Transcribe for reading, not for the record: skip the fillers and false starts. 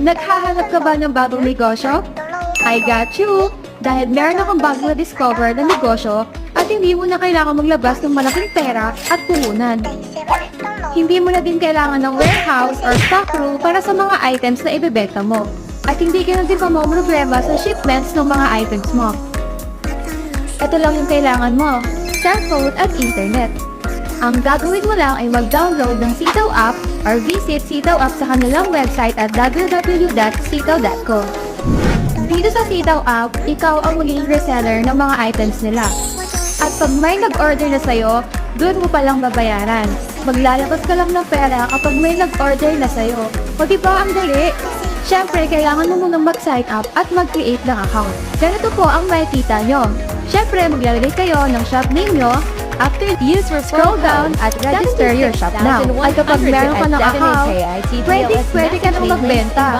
Naghahanap ka ba ng bagong negosyo? I got you! Dahil meron akong bagong na-discover na negosyo at hindi mo na kailangan maglabas ng malaking pera at puhunan. Hindi mo na din kailangan ng warehouse or stockroom para sa mga items na ibebenta mo. At hindi ka na din problema sa shipments ng mga items mo. Ito lang yung kailangan mo, cellphone at internet. Ang gagawin mo lang ay mag-download ng Sitaw app or visit Sitaw app sa kanilang website at www.sitaw.co. Dito sa Sitaw app, ikaw ang magiging reseller ng mga items nila. At pag may nag-order na sa'yo, doon mo palang babayaran. Maglalabas ka lang ng pera kapag may nag-order na sa'yo. O diba ang dali? Siyempre, kailangan mo munang mag-sign up at mag-create ng account. Ganito po ang makikita nyo. Siyempre, maglalagay kayo ng shop name nyo. After you scroll down at register your shop now. At kapag meron ka ng account, pwede ka nang magbenta.